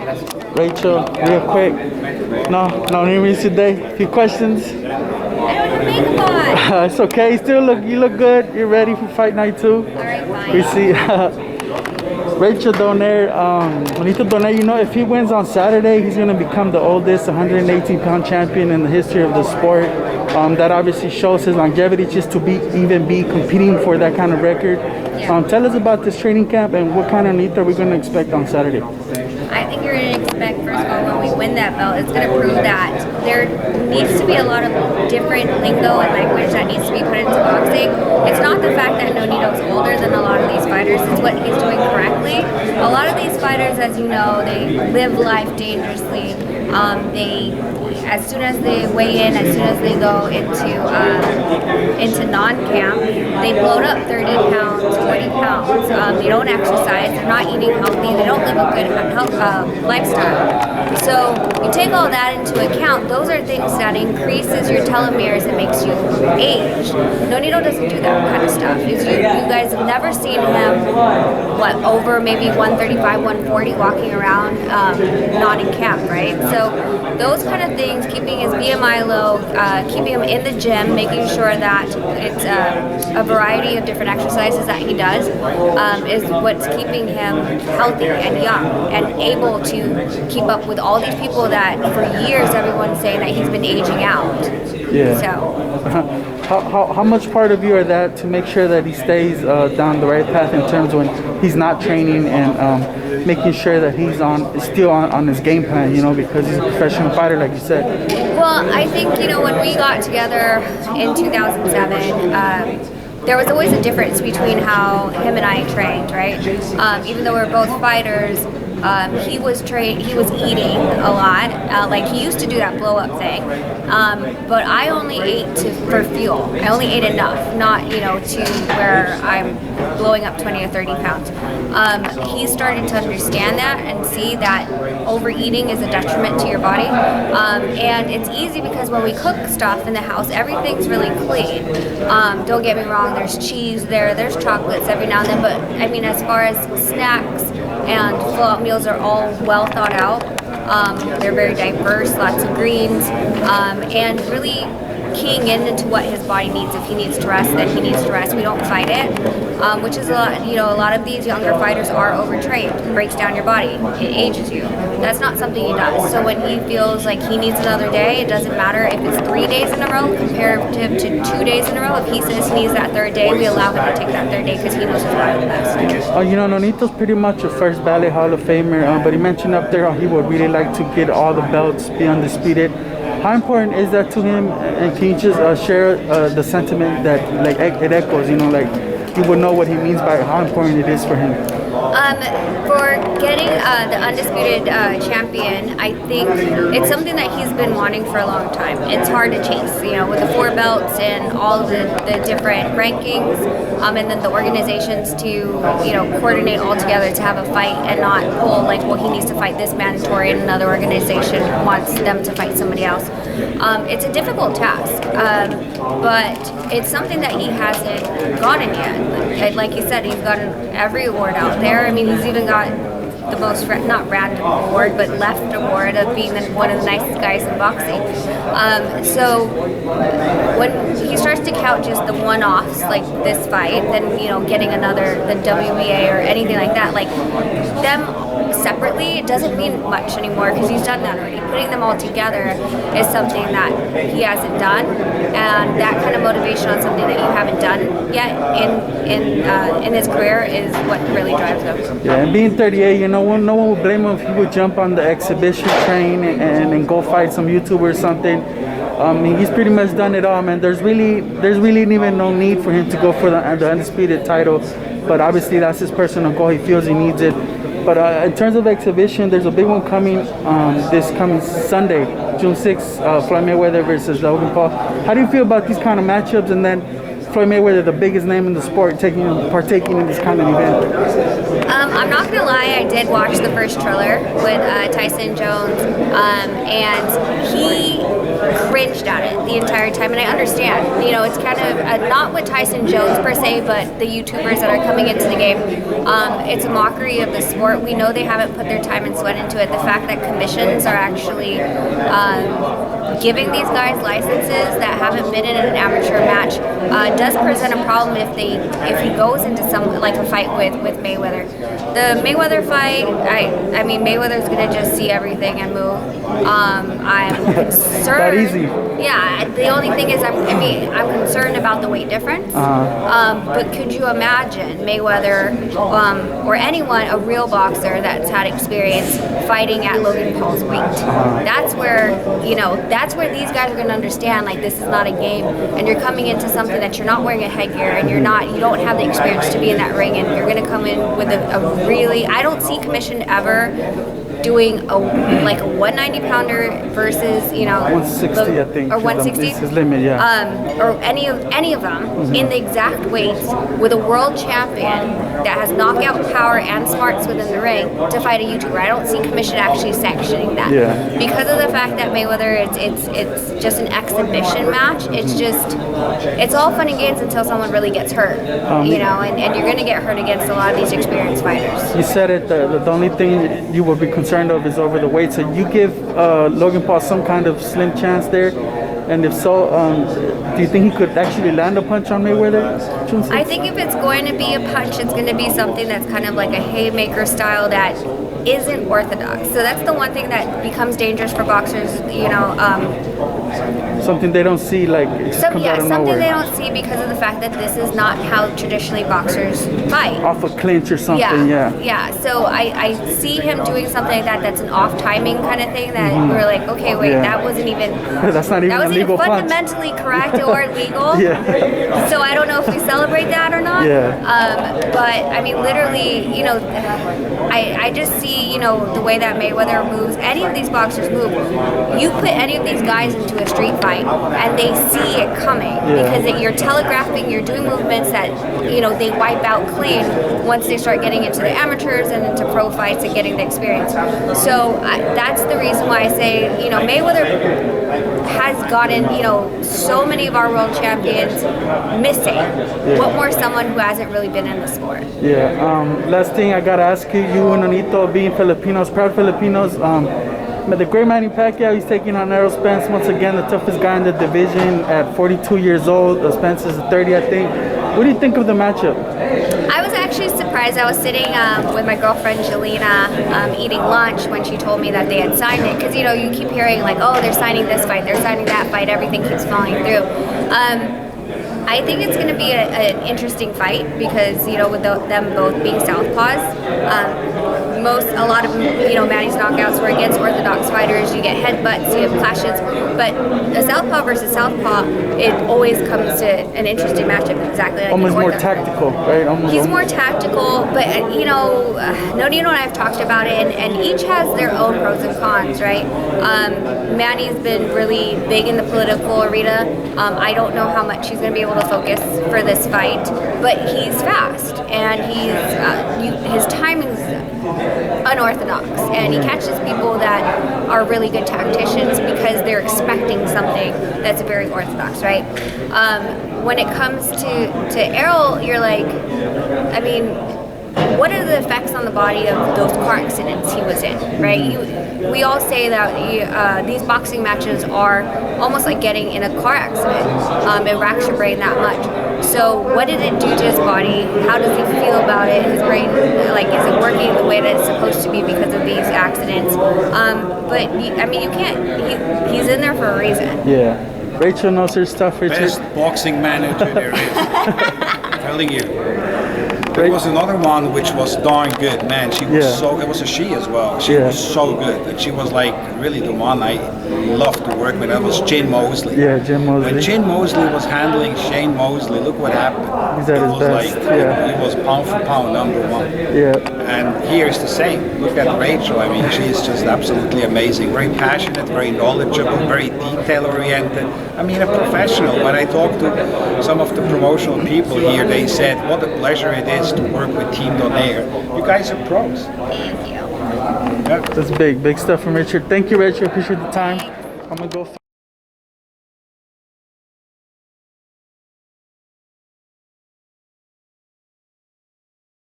Rachel, real quick. No news today. A few questions. I don't have makeup on. It's okay. You look good. You're ready for fight night 2. All right, fine. We see Rachel Donaire, Nonito Donaire. You know, if he wins on Saturday, he's gonna become the oldest 118-pound champion in the history of the sport. That obviously shows his longevity just to even be competing for that kind of record. Yeah. Tell us about this training camp and what kind of Nonito are we gonna expect on Saturday? I think you're going to expect, first of all, when we win that belt, it's going to prove that there needs to be a lot of different lingo and language that needs to be put into boxing. It's not the fact that Nonito's older than a lot of these fighters, it's what he's doing correctly. A lot of these fighters, as you know, they live life dangerously. As soon as they weigh in, as soon as they go into non-camp, they bloat up 30 pounds, 40 pounds. They don't exercise, they're not eating healthy, they don't live a good lifestyle. So you take all that into account, those are things that increases your telomeres and makes you age. Nonito doesn't do that kind of stuff. You guys have never seen him, over maybe 135, 140 walking around not in camp, right? So those kind of things, keeping his BMI low, keeping him in the gym, making sure that it's a variety of different exercises that he does is what's keeping him healthy and young and able to keep up with all these people that for years everyone's saying that he's been aging out. Yeah. So how much part of you are that to make sure that he stays down the right path in terms when he's not training and making sure that he's still on his game plan, you know, because he's a professional fighter, like you said? Well, I think, you know, when we got together in 2007, there was always a difference between how him and I trained, right? Even though we're both fighters, he was eating a lot. Like he used to do that blow up thing, but I only ate for fuel. I only ate enough, not to where I'm blowing up 20 or 30 pounds. He started to understand that and see that overeating is a detriment to your body. And it's easy because when we cook stuff in the house, everything's really clean. Don't get me wrong, there's cheese there's chocolates every now and then, but I mean, as far as snacks and full-out meals are all well thought out. They're very diverse, lots of greens, and really keying into what his body needs. If he needs to rest, then he needs to rest. We don't fight it, which is a lot. A lot of these younger fighters are overtrained. It breaks down your body. It ages you. That's not something he does. So when he feels like he needs another day, it doesn't matter if it's 3 days in a row comparative to 2 days in a row. If he says he needs that third day, we allow him to take that third day because he knows his body the best. Nonito's pretty much a first ballot Hall of Famer, but he mentioned up there he would really like to get all the belts, be undisputed. How important is that to him? And can you just share the sentiment that it echoes? You would know what he means by how important it is for him. For getting the undisputed champion, I think it's something that he's been wanting for a long time. It's hard to chase, with the 4 belts and all the different rankings, and then the organizations to, coordinate all together to have a fight and not pull he needs to fight this mandatory and another organization wants them to fight somebody else. It's a difficult task, but it's something that he hasn't gotten yet. Like you said, he's gotten every award out there. I mean, he's even got the most, not random award, but left award of being one of the nicest guys in boxing. So when he starts to count just the one-offs, like this fight, then, getting the WBA or anything like that, them separately, it doesn't mean much anymore because he's done that already. Putting them all together is something that he hasn't done, and that kind of motivation on something that you haven't done yet in his career is what really drives him. Yeah, and being 38, no one would blame him if he would jump on the exhibition train and go fight some YouTuber or something. He's pretty much done it all, man. There's really even no need for him to go for the undisputed title, but obviously that's his personal goal. He feels he needs it. But in terms of exhibition, there's a big one coming this coming Sunday, June 6th, Floyd Mayweather versus Logan Paul. How do you feel about these kind of matchups, and then Floyd Mayweather, the biggest name in the sport, partaking in this kind of event? I'm not gonna lie, I did watch the first Triller with Tyson Jones, and he cringed at it the entire time, and I understand. You know, it's kind of not with Tyson Jones per se, but the YouTubers that are coming into the game. It's a mockery of the sport. We know they haven't put their time and sweat into it. The fact that commissions are actually giving these guys licenses that haven't been in an amateur match does present a problem if he goes into some like a fight with Mayweather. The Mayweather fight, I mean Mayweather's gonna just see everything and move. I'm concerned. That easy. Yeah, the only thing is I'm concerned about the weight difference. But could you imagine Mayweather or anyone, a real boxer that's had experience fighting at Logan Paul's weight? That's where these guys are going to understand, like, this is not a game, and you're coming into something that you're not wearing a headgear, and you don't have the experience to be in that ring, and you're going to come in with a really, I don't see commission ever doing a 190 pounder versus 160, I think, or 160 is his limit, yeah. Or any of them in the exact weights with a world champion that has knockout power and smarts within the ring to fight a YouTuber. I don't see commission actually sanctioning that, because of the fact that Mayweather, it's just an exhibition match. It's all fun and games until someone really gets hurt, and you're going to get hurt against a lot of these experienced fighters. You said it. The only thing you would be concerned of is over the weight. So you give Logan Paul some kind of slim chance there, and if so, do you think he could actually land a punch on Mayweather? I think if it's going to be a punch, it's going to be something that's kind of like a haymaker style that isn't orthodox. So that's the one thing that becomes dangerous for boxers, something they don't see, like something they don't see because of the fact that this is not how traditionally boxers fight. Off a clinch or something, yeah. So I see him doing something like that. That's an off timing kind of thing that we're like, okay, wait, that wasn't even that's not even that wasn't a legal even fundamentally correct or legal. So I don't know if we celebrate that or not. But I mean, literally, I just see, the way that Mayweather moves, any of these boxers move. You put any of these guys into a street fight and they see it coming because you're telegraphing, you're doing movements that, they wipe out clean once they start getting into the amateurs and into pro fights and getting the experience. So that's the reason why I say, Mayweather has gotten, so many of our world champions missing. What more someone who hasn't really been in the sport? Last thing I gotta ask you and Nonito, being Filipinos, proud Filipinos, the great Manny Pacquiao, he's taking on Errol Spence, once again the toughest guy in the division at 42 years old. Spence is 30, I think. What do you think of the matchup? I was actually surprised. I was sitting with my girlfriend Jelena eating lunch when she told me that they had signed it, because you keep hearing like, oh, they're signing this fight, they're signing that fight, everything keeps falling through. I think it's going to be an interesting fight because, with them both being southpaws, a lot of, Manny's knockouts were against orthodox fighters. You get headbutts, you have clashes, but a southpaw versus southpaw, it always comes to an interesting matchup, exactly like almost more tactical, right? He's more tactical, but Nonito and I have talked about it, and each has their own pros and cons, right? Manny's been really big in the political arena. I don't know how much he's going to be able to focus for this fight, but he's fast and his timing's unorthodox, and he catches people that are really good tacticians because they're expecting something that's very orthodox, right? When it comes to Errol, you're like, I mean, what are the effects on the body of those car accidents he was in, right? We all say that these boxing matches are almost like getting in a car accident. It racks your brain that much. So what did it do to his body? How does he feel about it? His brain, like, is it working the way that it's supposed to be because of these accidents? But, I mean, you can't, he's in there for a reason. Yeah. Rachel knows her stuff, Rachel. Best boxing manager there is. I'm telling you. There was another one which was darn good, man. She was it was a she as well. She was so good. And she was like really the one I loved to work with. That was Jane Mosley. Yeah, Jane Mosley. When Jane Mosley was handling Shane Mosley, look what happened. He's at his best. He was pound for pound #1. Yeah. And here is the same. Look at Rachel. I mean, she is just absolutely amazing. Very passionate, very knowledgeable, very detail-oriented. I mean, a professional. When I talked to some of the promotional people here, they said, what a pleasure it is to work with Team Donaire. You guys are pros. Thank you. Yeah. That's big stuff from Richard. Thank you, Richard. Appreciate the time. I'm gonna go.